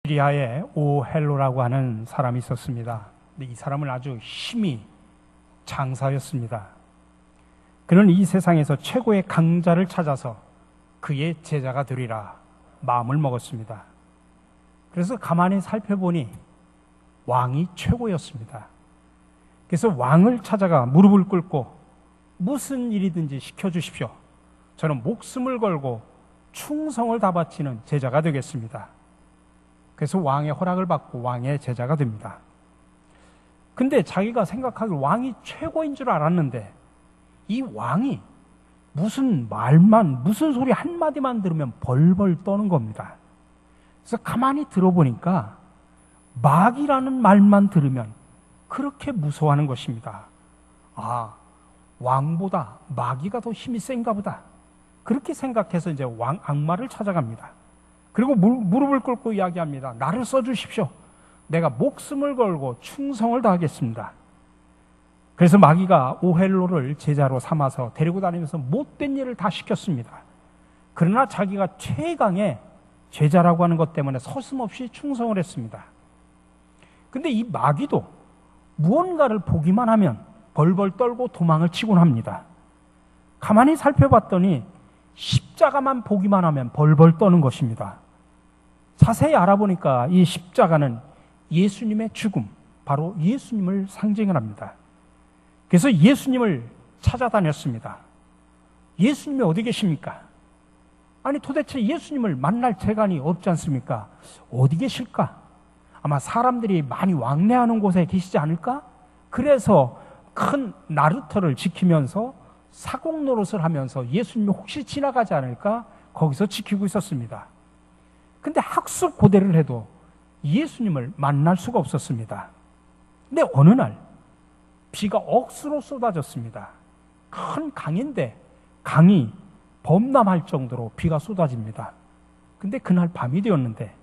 시리아에 오헬로라고 하는 사람이 있었습니다. 근데 이 사람은 아주 힘이 장사였습니다. 그는 이 세상에서 최고의 강자를 찾아서 그의 제자가 되리라 마음을 먹었습니다. 그래서 가만히 살펴보니 왕이 최고였습니다. 그래서 왕을 찾아가 무릎을 꿇고 무슨 일이든지 시켜주십시오. 저는 목숨을 걸고 충성을 다 바치는 제자가 되겠습니다. 그래서 왕의 허락을 받고 왕의 제자가 됩니다. 근데 자기가 생각하기로 왕이 최고인 줄 알았는데 이 왕이 무슨 말만, 무슨 소리 한마디만 들으면 벌벌 떠는 겁니다. 그래서 가만히 들어보니까 마귀라는 말만 들으면 그렇게 무서워하는 것입니다. 아, 왕보다 마귀가 더 힘이 센가 보다. 그렇게 생각해서 이제 악마를 찾아갑니다. 그리고 무릎을 꿇고 이야기합니다. 나를 써주십시오. 내가 목숨을 걸고 충성을 다하겠습니다. 그래서 마귀가 오헬로를 제자로 삼아서 데리고 다니면서 못된 일을 다 시켰습니다. 그러나 자기가 최강의 제자라고 하는 것 때문에 서슴없이 충성을 했습니다. 근데 이 마귀도 무언가를 보기만 하면 벌벌 떨고 도망을 치곤 합니다. 가만히 살펴봤더니 십자가만 보기만 하면 벌벌 떠는 것입니다. 자세히 알아보니까 이 십자가는 예수님의 죽음, 바로 예수님을 상징을 합니다. 그래서 예수님을 찾아다녔습니다. 예수님이 어디 계십니까? 아니 도대체 예수님을 만날 재간이 없지 않습니까? 어디 계실까? 아마 사람들이 많이 왕래하는 곳에 계시지 않을까? 그래서 큰 나루터를 지키면서 사공 노릇을 하면서 예수님이 혹시 지나가지 않을까? 거기서 지키고 있었습니다. 근데 학습 고대를 해도 예수님을 만날 수가 없었습니다. 근데 어느 날 비가 억수로 쏟아졌습니다. 큰 강인데 강이 범람할 정도로 비가 쏟아집니다. 근데 그날 밤이 되었는데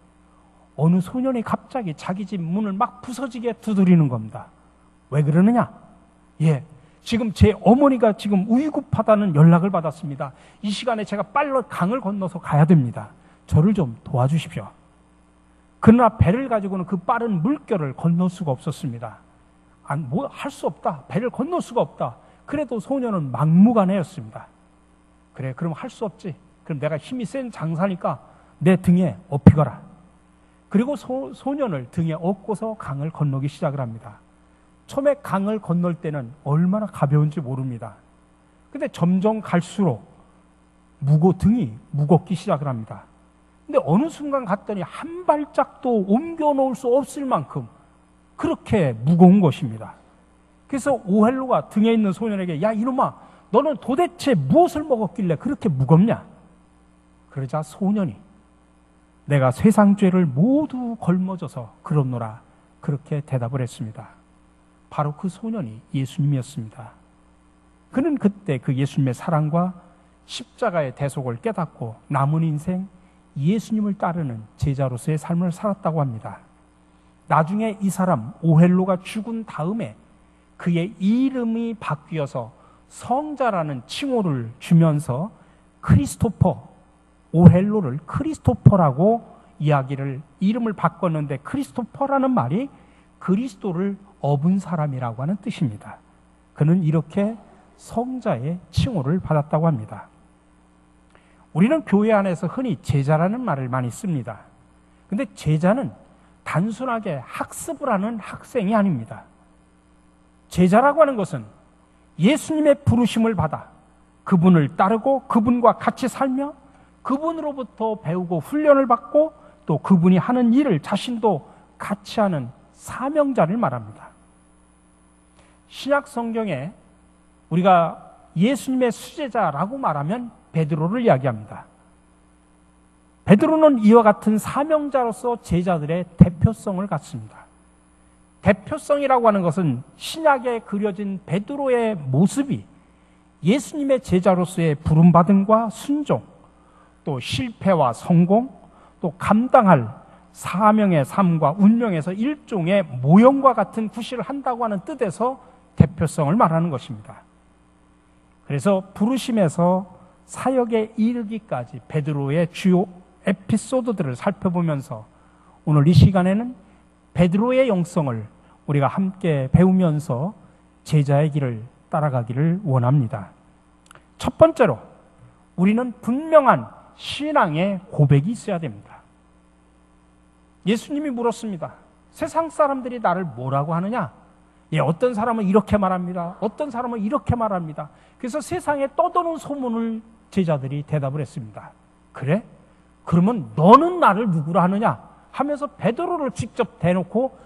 어느 소년이 갑자기 자기 집 문을 막 부서지게 두드리는 겁니다. 왜 그러느냐? 지금 제 어머니가 지금 위급하다는 연락을 받았습니다. 이 시간에 제가 빨리 강을 건너서 가야 됩니다. 저를 좀 도와주십시오. 그러나 배를 가지고는 그 빠른 물결을 건널 수가 없었습니다. 할 수 없다. 배를 건널 수가 없다. 그래도 소년은 막무가내였습니다. 그래, 그럼 할 수 없지. 그럼 내가 힘이 센 장사니까 내 등에 업히거라. 그리고 소년을 등에 업고서 강을 건너기 시작을 합니다. 처음에 강을 건널 때는 얼마나 가벼운지 모릅니다. 근데 점점 갈수록 등이 무겁기 시작을 합니다. 근데 어느 순간 갔더니 한 발짝도 옮겨 놓을 수 없을 만큼 그렇게 무거운 것입니다. 그래서 오헬로가 등에 있는 소년에게 야 이놈아 너는 도대체 무엇을 먹었길래 그렇게 무겁냐? 그러자 소년이 내가 세상 죄를 모두 걸머져서 그렇노라 그렇게 대답을 했습니다. 바로 그 소년이 예수님이었습니다. 그는 그때 그 예수님의 사랑과 십자가의 대속을 깨닫고 남은 인생 예수님을 따르는 제자로서의 삶을 살았다고 합니다. 나중에 이 사람 오헬로가 죽은 다음에 그의 이름이 바뀌어서 성자라는 칭호를 주면서 크리스토퍼, 오헬로를 크리스토퍼라고 이름을 바꿨는데 크리스토퍼라는 말이 그리스도를 업은 사람이라고 하는 뜻입니다. 그는 이렇게 성자의 칭호를 받았다고 합니다. 우리는 교회 안에서 흔히 제자라는 말을 많이 씁니다. 근데 제자는 단순하게 학습을 하는 학생이 아닙니다. 제자라고 하는 것은 예수님의 부르심을 받아 그분을 따르고 그분과 같이 살며 그분으로부터 배우고 훈련을 받고 또 그분이 하는 일을 자신도 같이 하는 사명자를 말합니다. 신약 성경에 우리가 예수님의 수제자라고 말하면 베드로를 이야기합니다. 베드로는 이와 같은 사명자로서 제자들의 대표성을 갖습니다. 대표성이라고 하는 것은 신약에 그려진 베드로의 모습이 예수님의 제자로서의 부름받음과 순종, 또 실패와 성공, 또 감당할 사명의 삶과 운명에서 일종의 모형과 같은 구실을 한다고 하는 뜻에서 대표성을 말하는 것입니다. 그래서 부르심에서 사역에 이르기까지 베드로의 주요 에피소드들을 살펴보면서 오늘 이 시간에는 베드로의 영성을 우리가 함께 배우면서 제자의 길을 따라가기를 원합니다. 첫 번째로 우리는 분명한 신앙의 고백이 있어야 됩니다. 예수님이 물었습니다. 세상 사람들이 나를 뭐라고 하느냐? 어떤 사람은 이렇게 말합니다. 어떤 사람은 이렇게 말합니다. 그래서 세상에 떠도는 소문을 제자들이 대답을 했습니다. 그래? 그러면 너는 나를 누구라 하느냐? 하면서 베드로를 직접 대놓고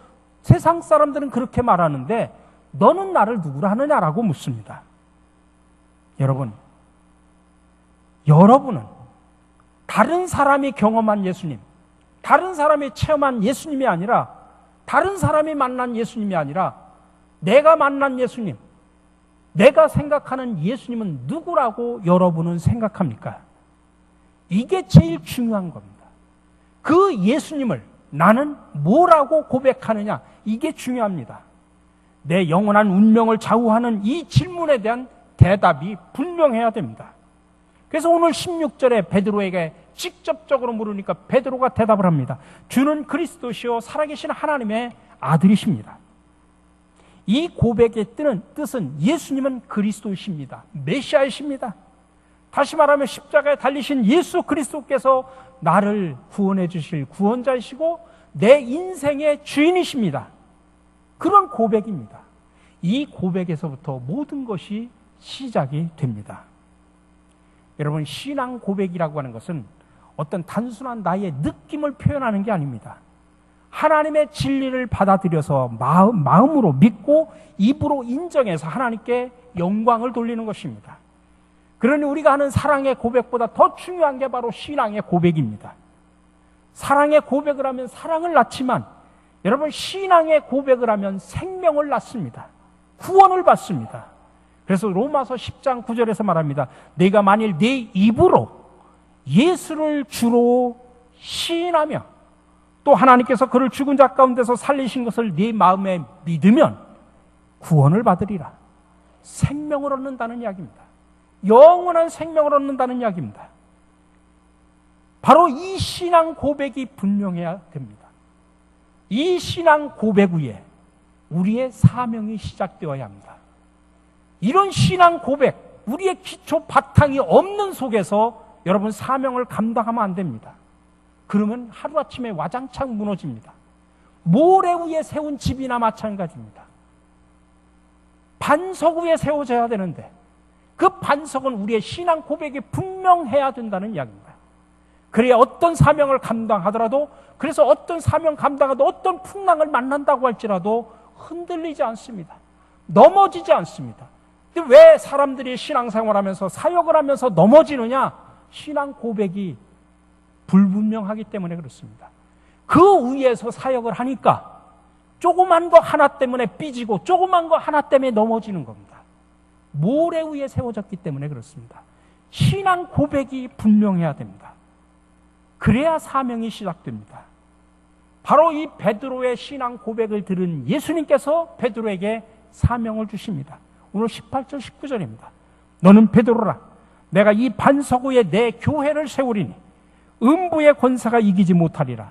세상 사람들은 그렇게 말하는데 너는 나를 누구라 하느냐라고 묻습니다. 여러분은 다른 사람이 경험한 예수님, 다른 사람이 체험한 예수님이 아니라, 다른 사람이 만난 예수님이 아니라 내가 만난 예수님, 내가 생각하는 예수님은 누구라고 여러분은 생각합니까? 이게 제일 중요한 겁니다. 그 예수님을 나는 뭐라고 고백하느냐, 이게 중요합니다. 내 영원한 운명을 좌우하는 이 질문에 대한 대답이 분명해야 됩니다. 그래서 오늘 16절에 베드로에게 직접적으로 물으니까 베드로가 대답을 합니다. 주는 그리스도시요 살아계신 하나님의 아들이십니다. 이 고백의 뜻은 예수님은 그리스도이십니다. 메시아이십니다. 다시 말하면 십자가에 달리신 예수 그리스도께서 나를 구원해 주실 구원자이시고 내 인생의 주인이십니다. 그런 고백입니다. 이 고백에서부터 모든 것이 시작이 됩니다. 여러분, 신앙 고백이라고 하는 것은 어떤 단순한 나의 느낌을 표현하는 게 아닙니다. 하나님의 진리를 받아들여서 마음으로 믿고 입으로 인정해서 하나님께 영광을 돌리는 것입니다. 그러니 우리가 하는 사랑의 고백보다 더 중요한 게 바로 신앙의 고백입니다. 사랑의 고백을 하면 사랑을 낳지만 여러분, 신앙의 고백을 하면 생명을 낳습니다. 구원을 받습니다. 그래서 로마서 10장 9절에서 말합니다. 내가 만일 네 입으로 예수를 주로 시인하며 또 하나님께서 그를 죽은 자 가운데서 살리신 것을 네 마음에 믿으면 구원을 받으리라. 생명을 얻는다는 이야기입니다. 영원한 생명을 얻는다는 이야기입니다. 바로 이 신앙 고백이 분명해야 됩니다. 이 신앙 고백 위에 우리의 사명이 시작되어야 합니다. 이런 신앙 고백, 우리의 기초 바탕이 없는 속에서 여러분 사명을 감당하면 안 됩니다. 그러면 하루아침에 와장창 무너집니다. 모래 위에 세운 집이나 마찬가지입니다. 반석 위에 세워져야 되는데 그 반석은 우리의 신앙 고백이 분명해야 된다는 이야기입니다. 그래야 어떤 사명을 감당하더라도, 그래서 어떤 사명 감당하도 어떤 풍랑을 만난다고 할지라도 흔들리지 않습니다. 넘어지지 않습니다. 근데 왜 사람들이 신앙생활하면서 사역을 하면서 넘어지느냐? 신앙 고백이 불분명하기 때문에 그렇습니다. 그 위에서 사역을 하니까 조그만 거 하나 때문에 삐지고 조그만 거 하나 때문에 넘어지는 겁니다. 모래 위에 세워졌기 때문에 그렇습니다. 신앙 고백이 분명해야 됩니다. 그래야 사명이 시작됩니다. 바로 이 베드로의 신앙 고백을 들은 예수님께서 베드로에게 사명을 주십니다. 오늘 18절 19절입니다. 너는 베드로라. 내가 이 반석 위에 내 교회를 세우리니 음부의 권세가 이기지 못하리라.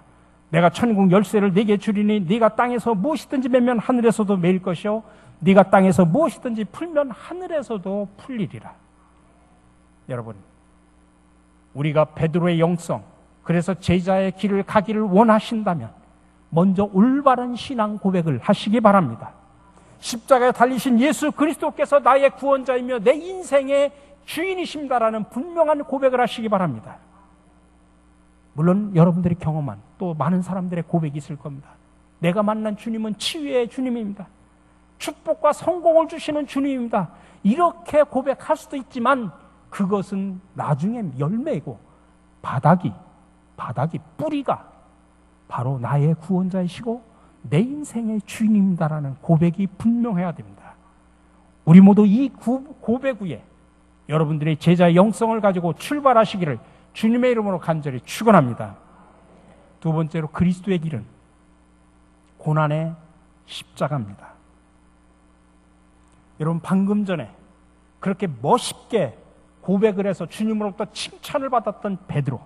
내가 천국 열쇠를 네게 주리니 네가 땅에서 무엇이든지 매면 하늘에서도 매일 것이요 네가 땅에서 무엇이든지 풀면 하늘에서도 풀리리라. 여러분, 우리가 베드로의 영성, 그래서 제자의 길을 가기를 원하신다면 먼저 올바른 신앙 고백을 하시기 바랍니다. 십자가에 달리신 예수 그리스도께서 나의 구원자이며 내 인생의 주인이십니다라는 분명한 고백을 하시기 바랍니다. 물론 여러분들이 경험한 또 많은 사람들의 고백이 있을 겁니다. 내가 만난 주님은 치유의 주님입니다. 축복과 성공을 주시는 주님입니다. 이렇게 고백할 수도 있지만 그것은 나중에 열매이고 바닥이 뿌리가 바로 나의 구원자이시고 내 인생의 주인입니다라는 고백이 분명해야 됩니다. 우리 모두 이 고백 위에 여러분들의 제자의 영성을 가지고 출발하시기를 주님의 이름으로 간절히 축원합니다. 두 번째로 그리스도의 길은 고난의 십자가입니다. 여러분, 방금 전에 그렇게 멋있게 고백을 해서 주님으로부터 칭찬을 받았던 베드로,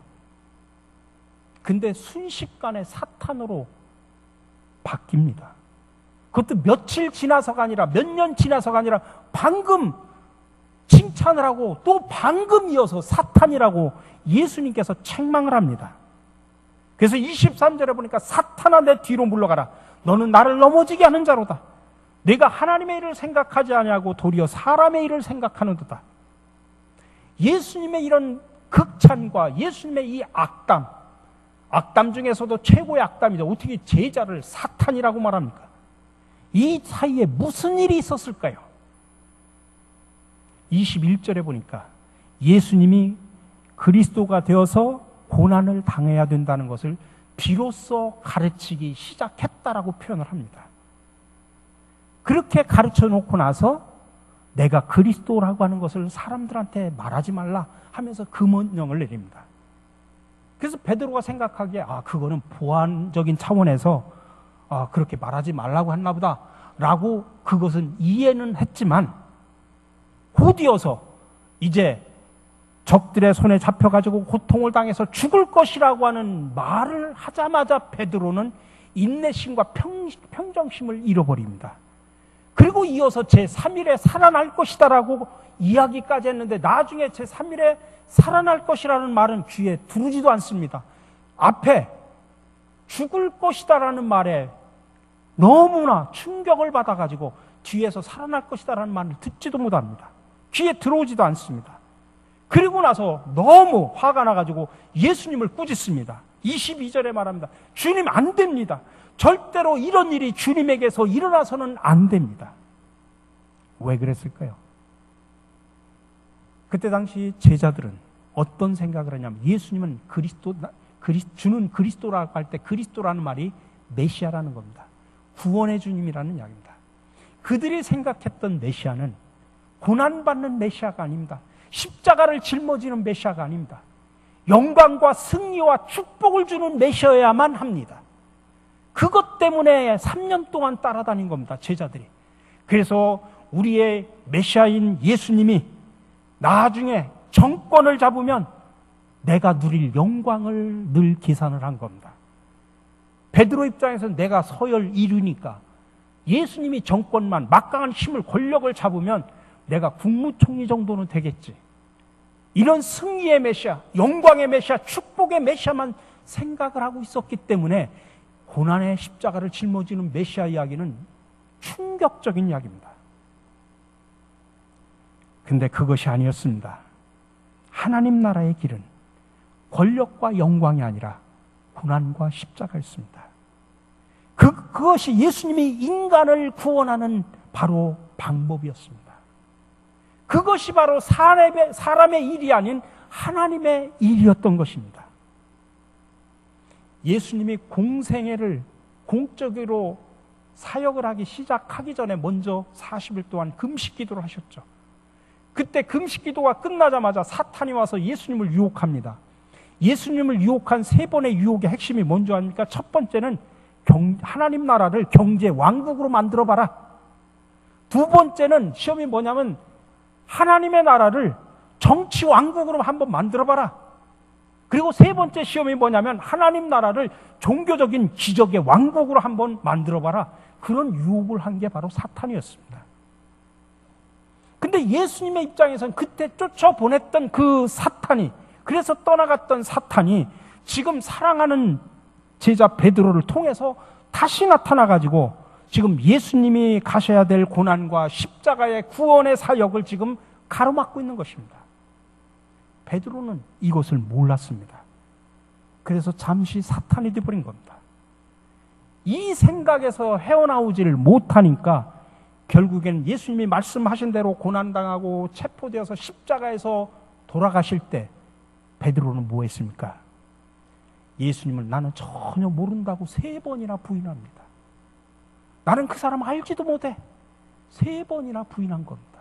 근데 순식간에 사탄으로 바뀝니다. 그것도 며칠 지나서가 아니라 몇 년 지나서가 아니라 방금 칭찬을 하고 또 방금 이어서 사탄이라고 예수님께서 책망을 합니다. 그래서 23절에 보니까 사탄아 내 뒤로 물러가라. 너는 나를 넘어지게 하는 자로다. 내가 하나님의 일을 생각하지 아니하고 도리어 사람의 일을 생각하는도다. 예수님의 이런 극찬과 예수님의 이 악담 중에서도 최고의 악담이죠. 어떻게 제자를 사탄이라고 말합니까? 이 사이에 무슨 일이 있었을까요? 21절에 보니까 예수님이 그리스도가 되어서 고난을 당해야 된다는 것을 비로소 가르치기 시작했다라고 표현을 합니다. 그렇게 가르쳐 놓고 나서 내가 그리스도라고 하는 것을 사람들한테 말하지 말라 하면서 금언령을 내립니다. 그래서 베드로가 생각하기에 그거는 보안적인 차원에서 그렇게 말하지 말라고 했나 보다 라고 그것은 이해는 했지만 곧이어서 이제 적들의 손에 잡혀가지고 고통을 당해서 죽을 것이라고 하는 말을 하자마자 베드로는 인내심과 평정심을 잃어버립니다. 그리고 이어서 제3일에 살아날 것이다라고 이야기까지 했는데 나중에 제3일에 살아날 것이라는 말은 귀에 들어오지도 않습니다. 앞에 죽을 것이다라는 말에 너무나 충격을 받아가지고 뒤에서 살아날 것이다라는 말을 듣지도 못합니다. 귀에 들어오지도 않습니다. 그리고 나서 너무 화가 나가지고 예수님을 꾸짖습니다. 22절에 말합니다. 주님 안 됩니다. 절대로 이런 일이 주님에게서 일어나서는 안 됩니다. 왜 그랬을까요? 그때 당시 제자들은 어떤 생각을 하냐면 예수님은 주는 그리스도라고 할 때 그리스도라는 말이 메시아라는 겁니다. 구원의 주님이라는 이야기입니다. 그들이 생각했던 메시아는 고난받는 메시아가 아닙니다. 십자가를 짊어지는 메시아가 아닙니다. 영광과 승리와 축복을 주는 메시아야만 합니다. 그것 때문에 3년 동안 따라다닌 겁니다. 제자들이. 그래서 우리의 메시아인 예수님이 나중에 정권을 잡으면 내가 누릴 영광을 늘 계산을 한 겁니다. 베드로 입장에서는 내가 서열 1위니까 예수님이 정권만 막강한 힘을 권력을 잡으면 내가 국무총리 정도는 되겠지. 이런 승리의 메시아, 영광의 메시아, 축복의 메시아만 생각을 하고 있었기 때문에 고난의 십자가를 짊어지는 메시아 이야기는 충격적인 이야기입니다. 근데 그것이 아니었습니다. 하나님 나라의 길은 권력과 영광이 아니라 고난과 십자가였습니다. 그것이 예수님이 인간을 구원하는 바로 방법이었습니다. 그것이 바로 사람의 일이 아닌 하나님의 일이었던 것입니다. 예수님이 공생애를 공적으로 사역을 하기 시작하기 전에 먼저 40일 동안 금식 기도를 하셨죠. 그때 금식 기도가 끝나자마자 사탄이 와서 예수님을 유혹합니다. 예수님을 유혹한 3번의 유혹의 핵심이 뭔지 아닙니까? 첫 번째는 하나님 나라를 경제 왕국으로 만들어봐라. 두 번째는 시험이 뭐냐면 하나님의 나라를 정치 왕국으로 한번 만들어봐라. 그리고 세 번째 시험이 뭐냐면 하나님 나라를 종교적인 기적의 왕국으로 한번 만들어봐라. 그런 유혹을 한 게 바로 사탄이었습니다. 근데 예수님의 입장에서는 그때 쫓아보냈던 그 사탄이, 그래서 떠나갔던 사탄이 지금 사랑하는 제자 베드로를 통해서 다시 나타나가지고 지금 예수님이 가셔야 될 고난과 십자가의 구원의 사역을 지금 가로막고 있는 것입니다. 베드로는 이것을 몰랐습니다. 그래서 잠시 사탄이 되어버린 겁니다. 이 생각에서 헤어나오지를 못하니까 결국엔 예수님이 말씀하신 대로 고난당하고 체포되어서 십자가에서 돌아가실 때 베드로는 뭐 했습니까? 예수님을 나는 전혀 모른다고 3번이나 부인합니다. 나는 그 사람 알지도 못해. 3번이나 부인한 겁니다.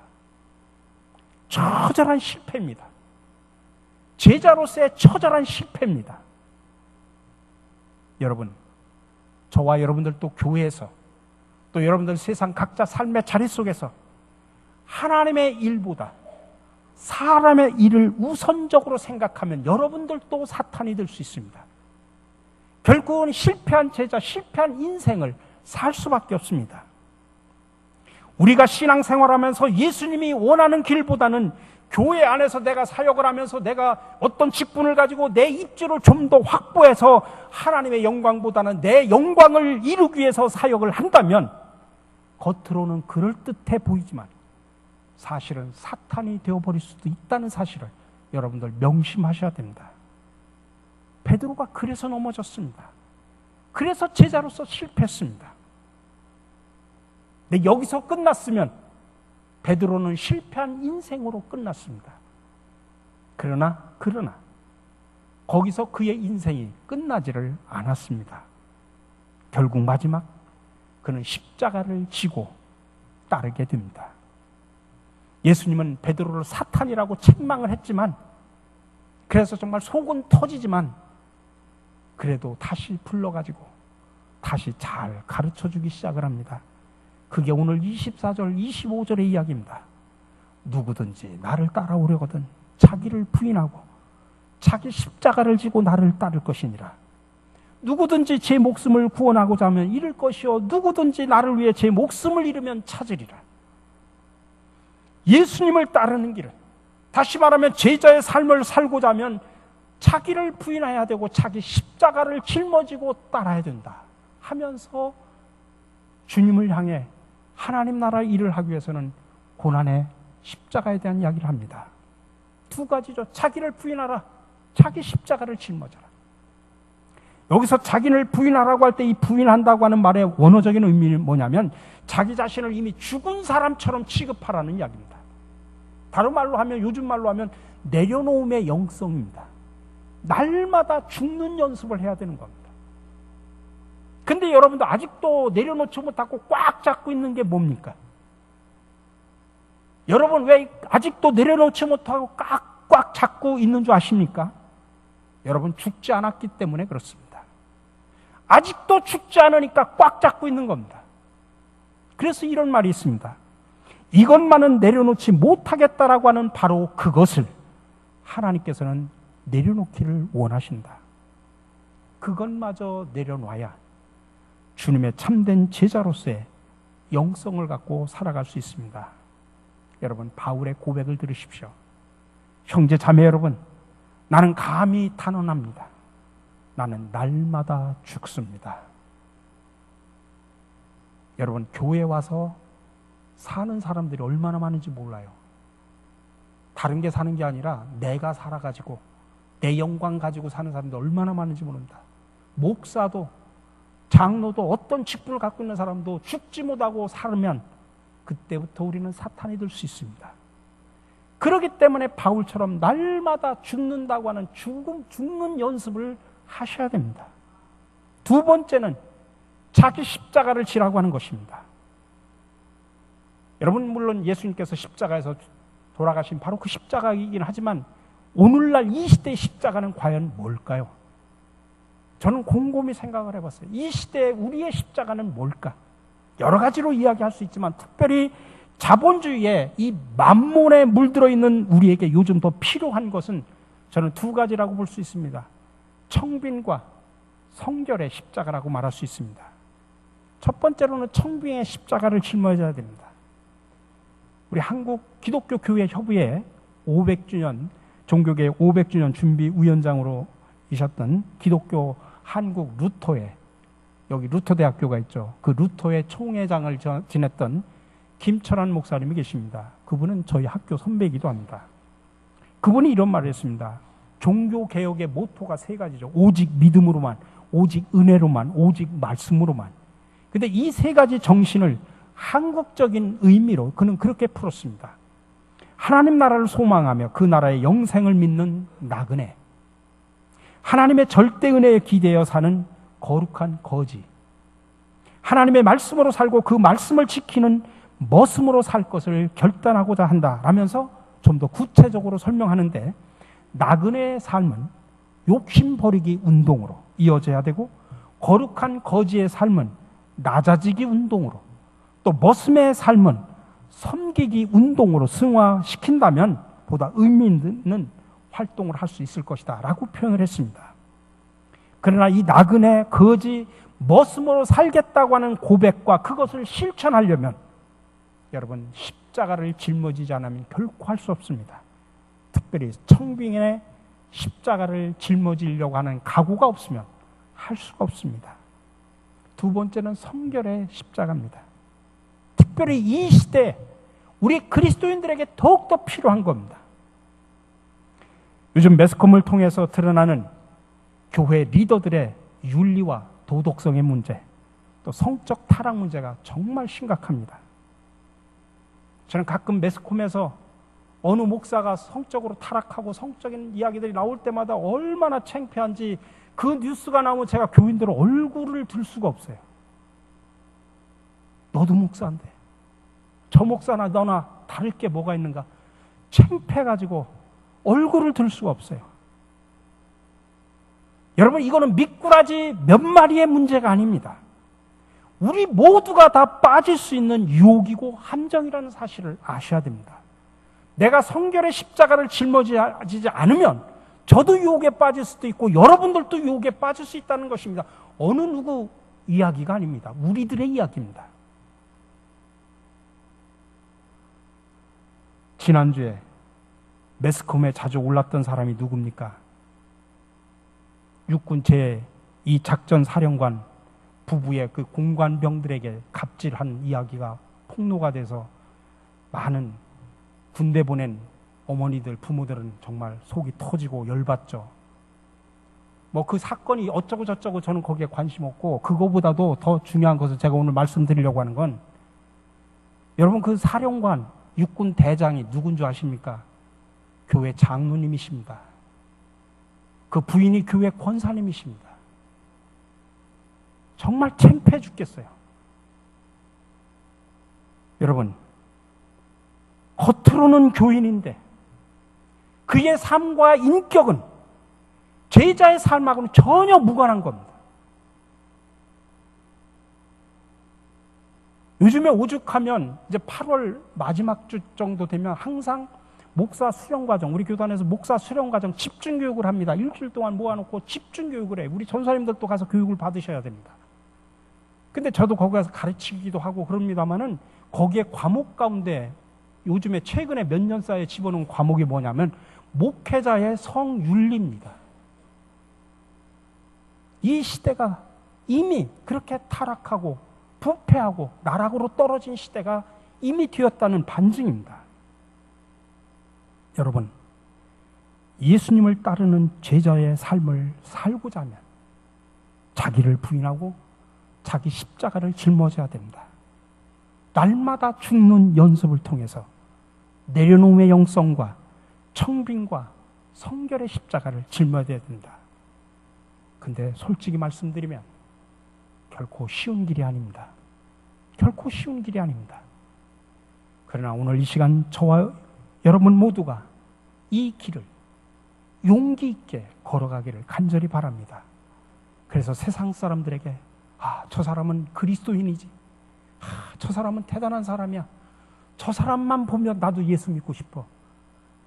처절한 실패입니다. 제자로서의 처절한 실패입니다. 여러분, 저와 여러분들도 교회에서 또 여러분들 세상 각자 삶의 자리 속에서 하나님의 일보다 사람의 일을 우선적으로 생각하면 여러분들도 사탄이 될 수 있습니다. 결국은 실패한 제자, 실패한 인생을 살 수밖에 없습니다. 우리가 신앙생활하면서 예수님이 원하는 길보다는 교회 안에서 내가 사역을 하면서 내가 어떤 직분을 가지고 내 입지를 좀 더 확보해서 하나님의 영광보다는 내 영광을 이루기 위해서 사역을 한다면 겉으로는 그럴듯해 보이지만 사실은 사탄이 되어버릴 수도 있다는 사실을 여러분들 명심하셔야 됩니다. 베드로가 그래서 넘어졌습니다. 그래서 제자로서 실패했습니다. 근데 여기서 끝났으면 베드로는 실패한 인생으로 끝났습니다. 그러나 거기서 그의 인생이 끝나지를 않았습니다. 결국 마지막 그는 십자가를 지고 따르게 됩니다. 예수님은 베드로를 사탄이라고 책망을 했지만, 그래서 정말 속은 터지지만 그래도 다시 불러가지고 다시 잘 가르쳐주기 시작을 합니다. 그게 오늘 24절, 25절의 이야기입니다. 누구든지 나를 따라오려거든 자기를 부인하고 자기 십자가를 지고 나를 따를 것이니라. 누구든지 제 목숨을 구원하고자 하면 잃을 것이요 누구든지 나를 위해 제 목숨을 잃으면 찾으리라. 예수님을 따르는 길은, 다시 말하면 제자의 삶을 살고자 하면 자기를 부인해야 되고 자기 십자가를 짊어지고 따라야 된다 하면서 주님을 향해 하나님 나라 일을 하기 위해서는 고난의 십자가에 대한 이야기를 합니다. 두 가지죠. 자기를 부인하라, 자기 십자가를 짊어져라. 여기서 자기를 부인하라고 할 때 이 부인한다고 하는 말의 원어적인 의미는 뭐냐면 자기 자신을 이미 죽은 사람처럼 취급하라는 이야기입니다. 다른 말로 하면, 요즘 말로 하면 내려놓음의 영성입니다. 날마다 죽는 연습을 해야 되는 겁니다. 근데 여러분들 아직도 내려놓지 못하고 꽉 잡고 있는 게 뭡니까? 여러분 왜 아직도 내려놓지 못하고 꽉 잡고 있는 줄 아십니까? 여러분 죽지 않았기 때문에 그렇습니다. 아직도 죽지 않으니까 꽉 잡고 있는 겁니다. 그래서 이런 말이 있습니다. 이것만은 내려놓지 못하겠다라고 하는 바로 그것을 하나님께서는 내려놓기를 원하신다. 그것마저 내려놔야 주님의 참된 제자로서의 영성을 갖고 살아갈 수 있습니다. 여러분, 바울의 고백을 들으십시오. 형제 자매 여러분, 나는 감히 단언합니다. 나는 날마다 죽습니다. 여러분, 교회에 와서 사는 사람들이 얼마나 많은지 몰라요. 다른 게 사는 게 아니라 내가 살아가지고 내 영광 가지고 사는 사람들 얼마나 많은지 모른다. 목사도 장로도 어떤 직분을 갖고 있는 사람도 죽지 못하고 살면 그때부터 우리는 사탄이 될 수 있습니다. 그렇기 때문에 바울처럼 날마다 죽는다고 하는 죽는 연습을 하셔야 됩니다. 두 번째는 자기 십자가를 지라고 하는 것입니다. 여러분, 물론 예수님께서 십자가에서 돌아가신 바로 그 십자가이긴 하지만 오늘날 이 시대의 십자가는 과연 뭘까요? 저는 곰곰이 생각을 해봤어요. 이 시대에 우리의 십자가는 뭘까? 여러 가지로 이야기할 수 있지만 특별히 자본주의에 이 만몬에 물들어 있는 우리에게 요즘 더 필요한 것은 저는 두 가지라고 볼 수 있습니다. 청빈과 성결의 십자가라고 말할 수 있습니다. 첫 번째로는 청빈의 십자가를 짊어져야 됩니다. 우리 한국 기독교 교회 협의회 500주년 종교계 500주년 준비 위원장으로 이셨던 기독교 한국 루터회, 여기 루터대학교가 있죠. 그 루터회 총회장을 지냈던 김철환 목사님이 계십니다. 그분은 저희 학교 선배이기도 합니다. 그분이 이런 말을 했습니다. 종교개혁의 모토가 세 가지죠. 오직 믿음으로만, 오직 은혜로만, 오직 말씀으로만. 근데 이 세 가지 정신을 한국적인 의미로 그는 그렇게 풀었습니다. 하나님 나라를 소망하며 그 나라의 영생을 믿는 나그네, 하나님의 절대 은혜에 기대어 사는 거룩한 거지, 하나님의 말씀으로 살고 그 말씀을 지키는 머슴으로 살 것을 결단하고자 한다 라면서 좀 더 구체적으로 설명하는데, 나그네의 삶은 욕심 버리기 운동으로 이어져야 되고, 거룩한 거지의 삶은 낮아지기 운동으로, 또 머슴의 삶은 섬기기 운동으로 승화시킨다면 보다 의미 있는 활동을 할 수 있을 것이다 라고 표현을 했습니다. 그러나 이 나그네 거지 머슴으로 살겠다고 하는 고백과 그것을 실천하려면 여러분 십자가를 짊어지지 않으면 결코 할 수 없습니다. 특별히 청빙의 십자가를 짊어지려고 하는 각오가 없으면 할 수가 없습니다. 두 번째는 성결의 십자가입니다. 특별히 이 시대에 우리 그리스도인들에게 더욱더 필요한 겁니다. 요즘 매스컴을 통해서 드러나는 교회 리더들의 윤리와 도덕성의 문제, 또 성적 타락 문제가 정말 심각합니다. 저는 가끔 매스컴에서 어느 목사가 성적으로 타락하고 성적인 이야기들이 나올 때마다 얼마나 창피한지 그 뉴스가 나오면 제가 교인들 얼굴을 들 수가 없어요. 너도 목사인데 저 목사나 너나 다를 게 뭐가 있는가? 창피해가지고 얼굴을 들 수가 없어요. 여러분, 이거는 미꾸라지 몇 마리의 문제가 아닙니다. 우리 모두가 다 빠질 수 있는 유혹이고 함정이라는 사실을 아셔야 됩니다. 내가 성결의 십자가를 짊어지지 않으면 저도 유혹에 빠질 수도 있고 여러분들도 유혹에 빠질 수 있다는 것입니다. 어느 누구 이야기가 아닙니다. 우리들의 이야기입니다. 지난주에 매스컴에 자주 올랐던 사람이 누굽니까? 육군 제2 작전 사령관 부부의 그 공관병들에게 갑질한 이야기가 폭로가 돼서 많은 군대 보낸 어머니들, 부모들은 정말 속이 터지고 열받죠. 뭐 그 사건이 어쩌고 저쩌고 저는 거기에 관심 없고, 그거보다도 더 중요한 것을 제가 오늘 말씀드리려고 하는 건, 여러분 그 사령관, 육군 대장이 누군 줄 아십니까? 교회 장로님이십니다. 그 부인이 교회 권사님이십니다. 정말 창피해 죽겠어요. 여러분, 겉으로는 교인인데 그의 삶과 인격은 제자의 삶하고는 전혀 무관한 겁니다. 요즘에 오죽하면 이제 8월 마지막 주 정도 되면 항상 목사 수련과정, 우리 교단에서 목사 수련과정 집중교육을 합니다. 일주일 동안 모아놓고 집중교육을 해. 우리 전사님들도 가서 교육을 받으셔야 됩니다. 근데 저도 거기 가서 가르치기도 하고 그럽니다만은 거기에 과목 가운데 요즘에 최근에 몇 년 사이에 집어넣은 과목이 뭐냐면 목회자의 성윤리입니다. 이 시대가 이미 그렇게 타락하고 부패하고 나락으로 떨어진 시대가 이미 되었다는 반증입니다. 여러분, 예수님을 따르는 제자의 삶을 살고자 하면 자기를 부인하고 자기 십자가를 짊어져야 됩니다. 날마다 죽는 연습을 통해서 내려놓음의 영성과 청빙과 성결의 십자가를 짊어져야 됩니다. 근데 솔직히 말씀드리면 결코 쉬운 길이 아닙니다. 결코 쉬운 길이 아닙니다. 그러나 오늘 이 시간 저와 여러분 모두가 이 길을 용기 있게 걸어가기를 간절히 바랍니다. 그래서 세상 사람들에게 저 사람은 그리스도인이지, 저 사람은 대단한 사람이야, 저 사람만 보면 나도 예수 믿고 싶어,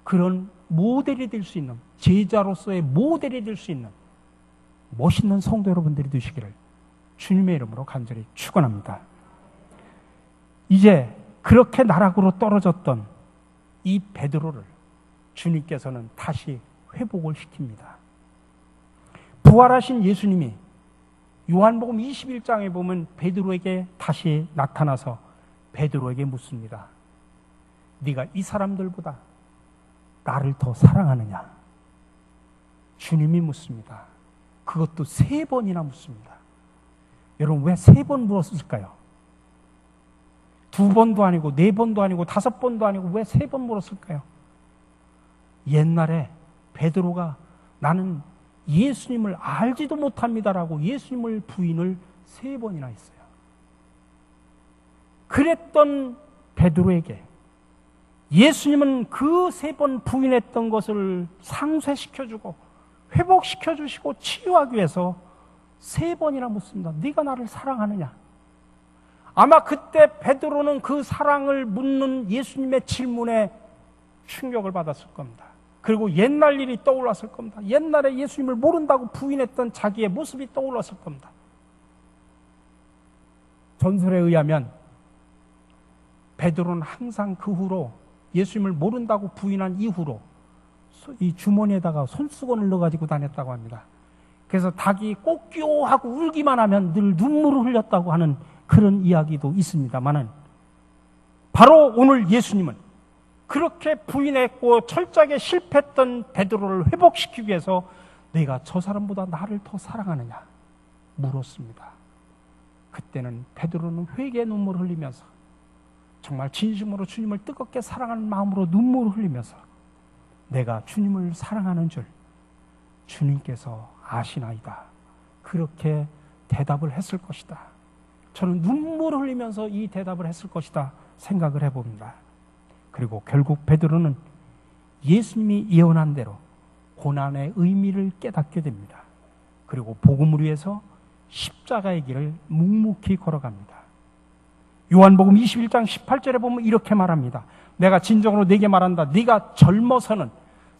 그런 모델이 될 수 있는, 제자로서의 모델이 될 수 있는 멋있는 성도 여러분들이 되시기를 주님의 이름으로 간절히 축원합니다. 이제 그렇게 나락으로 떨어졌던 이 베드로를 주님께서는 다시 회복을 시킵니다. 부활하신 예수님이 요한복음 21장에 보면 베드로에게 다시 나타나서 베드로에게 묻습니다. 네가 이 사람들보다 나를 더 사랑하느냐? 주님이 묻습니다. 그것도 3번이나 묻습니다. 여러분, 왜 3번 물었을까요? 2번도 아니고 4번도 아니고 5번도 아니고 왜 3번 물었을까요? 옛날에 베드로가 나는 예수님을 알지도 못합니다라고 예수님을 부인을 3번이나 했어요. 그랬던 베드로에게 예수님은 그 3번 부인했던 것을 상쇄시켜주고 회복시켜주시고 치유하기 위해서 3번이나 묻습니다. 네가 나를 사랑하느냐? 아마 그때 베드로는 그 사랑을 묻는 예수님의 질문에 충격을 받았을 겁니다. 그리고 옛날 일이 떠올랐을 겁니다. 옛날에 예수님을 모른다고 부인했던 자기의 모습이 떠올랐을 겁니다. 전설에 의하면 베드로는 항상 그 후로 예수님을 모른다고 부인한 이후로 이 주머니에다가 손수건을 넣어가지고 다녔다고 합니다. 그래서 닭이 꼬끼오 하고 울기만 하면 늘 눈물을 흘렸다고 하는 그런 이야기도 있습니다만은, 바로 오늘 예수님은 그렇게 부인했고 철저하게 실패했던 베드로를 회복시키기 위해서 내가 저 사람보다 나를 더 사랑하느냐 물었습니다. 그때는 베드로는 회개의 눈물을 흘리면서 정말 진심으로 주님을 뜨겁게 사랑하는 마음으로 눈물을 흘리면서 내가 주님을 사랑하는 줄 주님께서 아시나이다, 그렇게 대답을 했을 것이다. 저는 눈물을 흘리면서 이 대답을 했을 것이다 생각을 해봅니다. 그리고 결국 베드로는 예수님이 예언한 대로 고난의 의미를 깨닫게 됩니다. 그리고 복음을 위해서 십자가의 길을 묵묵히 걸어갑니다. 요한복음 21장 18절에 보면 이렇게 말합니다. 내가 진정으로 네게 말한다. 네가 젊어서는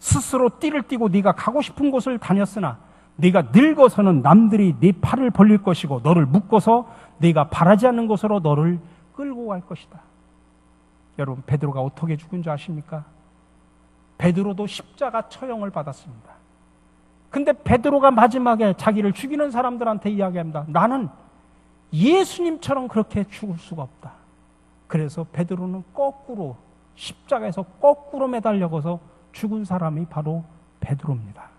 스스로 띠를 띠고 네가 가고 싶은 곳을 다녔으나 네가 늙어서는 남들이 네 팔을 벌릴 것이고 너를 묶어서 네가 바라지 않는 곳으로 너를 끌고 갈 것이다. 여러분, 베드로가 어떻게 죽은 줄 아십니까? 베드로도 십자가 처형을 받았습니다. 근데 베드로가 마지막에 자기를 죽이는 사람들한테 이야기합니다. 나는 예수님처럼 그렇게 죽을 수가 없다. 그래서 베드로는 거꾸로 십자가에서 거꾸로 매달려서 죽은 사람이 바로 베드로입니다.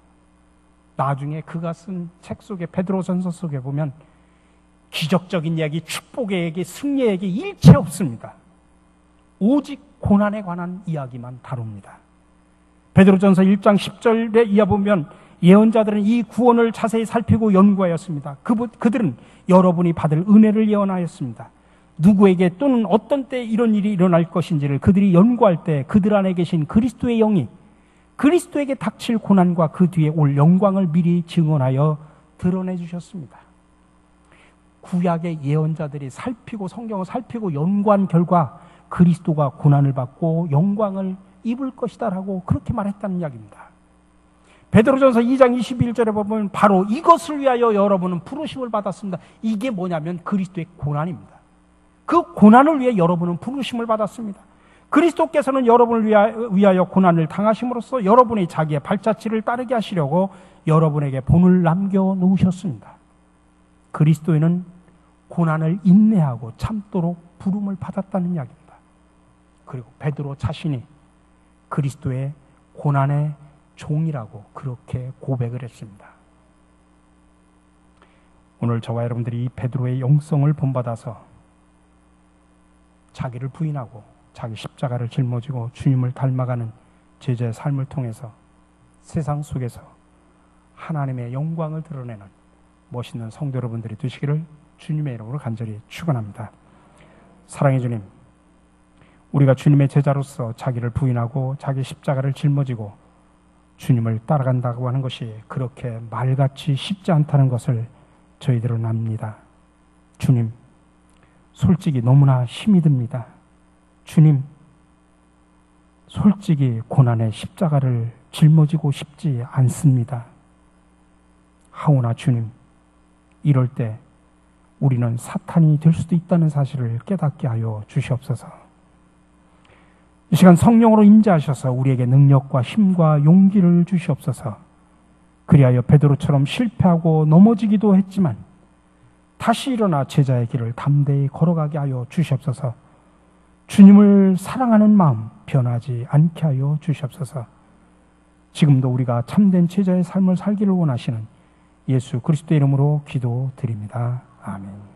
나중에 그가 쓴 책 속에, 베드로전서 속에 보면 기적적인 이야기, 축복의 얘기, 승리의 얘기 일체 없습니다. 오직 고난에 관한 이야기만 다룹니다. 베드로전서 1장 10절에 이어보면 예언자들은 이 구원을 자세히 살피고 연구하였습니다. 그들은 여러분이 받을 은혜를 예언하였습니다. 누구에게 또는 어떤 때 이런 일이 일어날 것인지를 그들이 연구할 때 그들 안에 계신 그리스도의 영이 그리스도에게 닥칠 고난과 그 뒤에 올 영광을 미리 증언하여 드러내 주셨습니다. 구약의 예언자들이 살피고 성경을 살피고 연구한 결과 그리스도가 고난을 받고 영광을 입을 것이다라고 그렇게 말했다는 이야기입니다. 베드로전서 2장 21절에 보면 바로 이것을 위하여 여러분은 부르심을 받았습니다. 이게 뭐냐면 그리스도의 고난입니다. 그 고난을 위해 여러분은 부르심을 받았습니다. 그리스도께서는 여러분을 위하여 고난을 당하심으로써 여러분이 자기의 발자취를 따르게 하시려고 여러분에게 본을 남겨놓으셨습니다. 그리스도인은 고난을 인내하고 참도록 부름을 받았다는 이야기입니다. 그리고 베드로 자신이 그리스도의 고난의 종이라고 그렇게 고백을 했습니다. 오늘 저와 여러분들이 이 베드로의 영성을 본받아서 자기를 부인하고 자기 십자가를 짊어지고 주님을 닮아가는 제자의 삶을 통해서 세상 속에서 하나님의 영광을 드러내는 멋있는 성도 여러분들이 되시기를 주님의 이름으로 간절히 축원합니다. 사랑의 주님, 우리가 주님의 제자로서 자기를 부인하고 자기 십자가를 짊어지고 주님을 따라간다고 하는 것이 그렇게 말같이 쉽지 않다는 것을 저희들은 압니다. 주님, 솔직히 너무나 힘이 듭니다. 주님, 솔직히 고난의 십자가를 짊어지고 싶지 않습니다. 하오나 주님, 이럴 때 우리는 사탄이 될 수도 있다는 사실을 깨닫게 하여 주시옵소서. 이 시간 성령으로 임재하셔서 우리에게 능력과 힘과 용기를 주시옵소서. 그리하여 베드로처럼 실패하고 넘어지기도 했지만 다시 일어나 제자의 길을 담대히 걸어가게 하여 주시옵소서. 주님을 사랑하는 마음 변하지 않게 하여 주시옵소서. 지금도 우리가 참된 제자의 삶을 살기를 원하시는 예수 그리스도의 이름으로 기도드립니다. 아멘.